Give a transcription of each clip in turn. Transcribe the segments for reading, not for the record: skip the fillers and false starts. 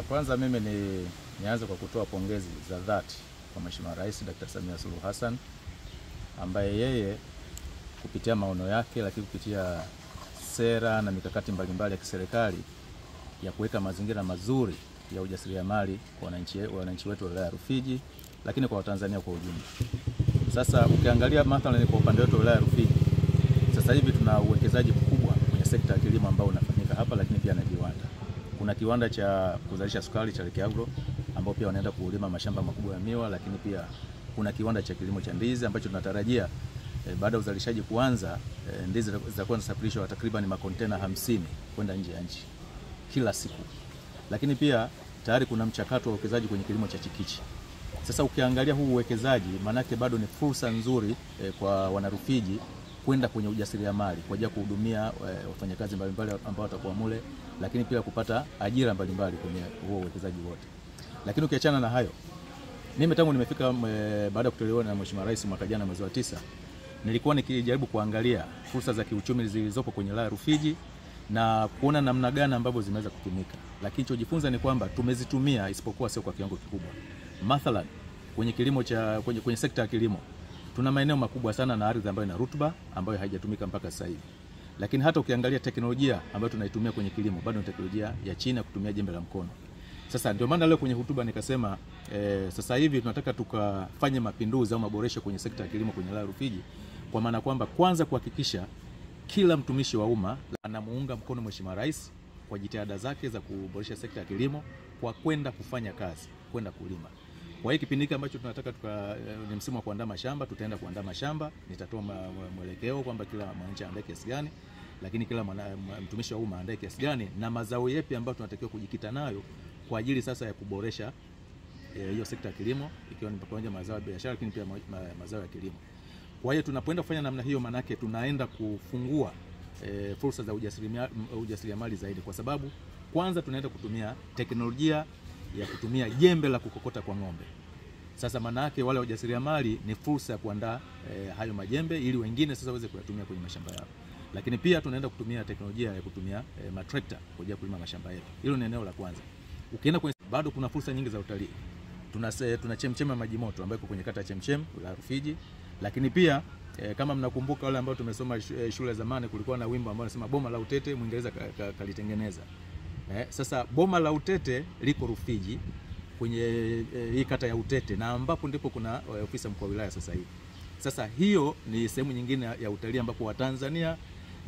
Kwanza mimi nianze kwa kutoa pongezi za dhati kwa Mheshimiwa Rais Dr. Samia Suluhu Hassan, ambaye yeye kupitia maono yake, lakini kupitia sera na mikakati mbalimbali ya kiserikali ya kuweka mazingira mazuri ya ujasiriamali kwa wananchi wetu wa wilaya ya Rufiji, lakini kwa Watanzania kwa ujumla. Sasa ukiangalia mathalan kwa upande wetu wa wilaya ya Rufiji, sasa hivi tuna uwekezaji mkubwa kwenye sekta ya kilimo ambao unafanyika hapa, lakini pia na viwanda. Kuna kiwanda cha kuzalisha sukari cha Lake Agro ambao pia wanaenda kulima mashamba makubwa ya miwa, lakini pia kuna kiwanda cha kilimo cha ndizi ambacho tunatarajia baada ya uzalishaji kuanza, ndizi zitakuwa zinasafirishwa takriban makontena 50 kwenda nje ya nchi kila siku. Lakini pia tayari kuna mchakato wa uwekezaji kwenye kilimo cha chikichi. Sasa ukiangalia huu uwekezaji, manake bado ni fursa nzuri kwa wanarufiji kwenda kwenye ujasiriamali kwa ajili ya kuhudumia wafanyakazi mbalimbali ambao watakuwa mule, lakini pia kupata ajira mbalimbali kwenye huo uwekezaji wote. Lakini ukiachana na hayo, mimi tangu nimefika baada ya kuteuliwa na Mheshimiwa Rais mwaka jana mwezi wa 9, nilikuwa nikijaribu kuangalia fursa za kiuchumi zilizopo kwenye wilaya ya Rufiji na kuona namna gani ambavyo zimeweza kutumika. Lakini nilichojifunza ni kwamba tumezitumia isipokuwa sio kwa kiwango kikubwa. Mathalan, kwenye kilimo kwenye sekta ya kilimo tuna maeneo makubwa sana na ardhi ambayo ina rutuba ambayo haijatumika mpaka sasa hivi. Lakini hata ukiangalia teknolojia ambayo tunaitumia kwenye kilimo bado ni teknolojia ya China kutumia jembe la mkono. Sasa ndio maana leo kwenye hotuba nikasema sasa hivi tunataka tukafanye mapinduzi au maboresho kwenye sekta ya kilimo kwenye wilaya ya Rufiji, kwa maana kwamba kwanza kuhakikisha kila mtumishi wa umma anamuunga mkono Mheshimiwa Rais kwa jitihada zake za kuboresha sekta ya kilimo kwa kwenda kufanya kazi, kwenda kulima. Kwa hiyo kipindi hiki ambacho tunataka ni msimu wa kuandaa mashamba, tutaenda kuandaa mashamba, nitatoa mwelekeo kwamba kila mwananchi aandae kiasi gani, lakini kila mtumishi wa umma aandae kiasi gani na mazao yapi ambayo tunatakiwa kujikita nayo kwa ajili sasa ya kuboresha hiyo sekta ya kilimo, ikiwa ni pamoja mazao ya biashara lakini pia mazao ya kilimo. Kwa hiyo tunapoenda kufanya namna hiyo, manake tunaenda kufungua fursa za ujasiriamali zaidi, kwa sababu kwanza tunaenda kutumia teknolojia ya kutumia jembe la kukokota kwa ng'ombe. Sasa manake wale wajasiriamali ni fursa ya kuandaa hayo majembe ili wengine sasa waweze kuyatumia kwenye mashamba yao. Lakini pia tunaenda kutumia teknolojia ya kutumia matrekta kwa ajili ya kulima mashamba yetu. Hilo ni eneo la kwanza. Ukienda kwenye bado kuna fursa nyingi za utalii. Tuna chemchemi ya maji moto ambayo iko kwenye kata ya Chemchem la Rufiji. Lakini pia kama mnakumbuka wale ambao tumesoma shule zamani, kulikuwa na wimbo ambao unasema boma la Utete Mwingereza kalitengeneza. Sasa boma la Utete liko Rufiji kwenye hii kata ya Utete, na ambapo ndipo kuna ofisi mkuu wa wilaya sasa hivi. Sasa hiyo ni sehemu nyingine ya utalii ambapo Watanzania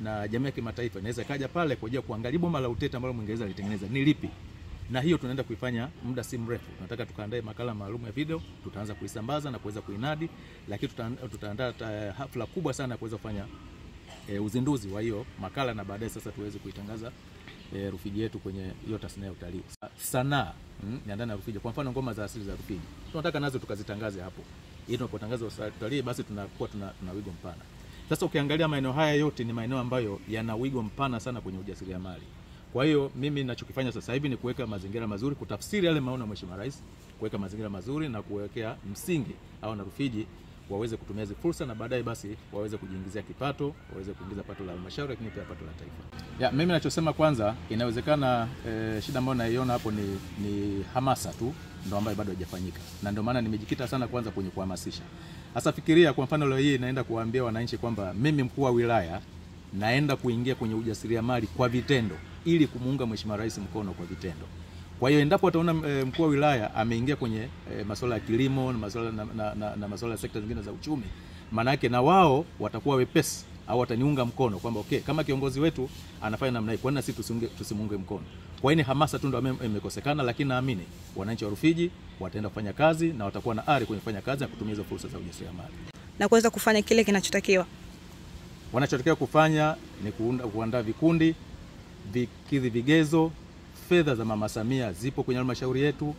na jamii ya kimataifa inaweza kaja pale kwa ajili ya kuangalia boma la Utete ambalo Mwingereza alitengeneza ni lipi. Na hiyo tunaenda kuifanya muda si mrefu. Tunataka tukaandae makala maalum ya video, tutaanza kuisambaza na kuweza kuinadi, lakini tutaandaa hafla kubwa sana kuweza kufanya uzinduzi wa hiyo makala na baadaye sasa tuweze kuitangaza Rufiji yetu kwenye hiyo tasnia ya utalii. Sanaa ya ndani ya Rufiji, kwa mfano ngoma za asili za Rufiji, tunataka nazo tukazitangaze hapo. Ili tunapotangaza utalii basi tunakuwa tuna wigo mpana. Sasa ukiangalia maeneo haya yote ni maeneo ambayo yana wigo mpana sana kwenye ujasiriamali. Kwa hiyo mimi ninachokifanya sasa hivi ni kuweka mazingira mazuri, kutafsiri yale maono ya Mheshimiwa Rais, kuweka mazingira mazuri na kuwekea msingi au na Rufiji waweze kutumia hizo fursa na baadaye basi waweze kujiingizia kipato, waweze kuingiza pato la halmashauri lakini pia pato la taifa. Mimi ninachosema kwanza, inawezekana shida ambayo naiona hapo ni hamasa tu ndio ambayo bado haijafanyika. Na ndio maana nimejikita sana kwanza kwenye kuhamasisha. Sasa fikiria kwa mfano leo hii naenda kuwaambia wananchi kwamba mimi mkuu wa wilaya naenda kuingia kwenye ujasiriamali kwa vitendo ili kumuunga Mheshimiwa Rais mkono kwa vitendo. Kwa hiyo endapo ataona mkuu wa wilaya ameingia kwenye masuala ya kilimo na masuala ya sekta zingine za uchumi, maana yake na wao watakuwa wepesi au wataniunga mkono kwamba okay, kama kiongozi wetu anafanya namna hii, kwa nini sisi tusimuunge mkono? Kwa hiyo ni hamasa tu ndio imekosekana, lakini naamini wananchi wa Rufiji wataenda kufanya kazi na watakuwa na ari kwenye kufanya kazi na kutumia hizo fursa za ujasiriamali na kuweza kufanya kile kinachotakiwa. Wanachotakiwa kufanya ni kuandaa vikundi vikidhi vigezo. Fedha za Mama Samia zipo kwenye halmashauri yetu.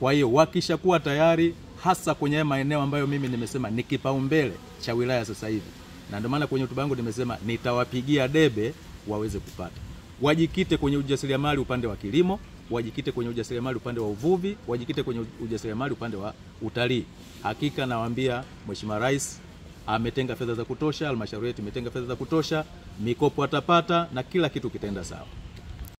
Kwa hiyo wakishakuwa tayari, hasa kwenye maeneo ambayo mimi nimesema ni kipaumbele cha wilaya sasa hivi, na ndio maana kwenye hotuba yangu nimesema nitawapigia debe waweze kupata. Wajikite kwenye ujasiriamali upande wa kilimo, wajikite kwenye ujasiriamali upande wa uvuvi, wajikite kwenye ujasiriamali upande wa utalii. Hakika nawaambia Mheshimiwa Rais ametenga fedha za kutosha, halmashauri yetu imetenga fedha za kutosha, mikopo atapata na kila kitu kitaenda sawa.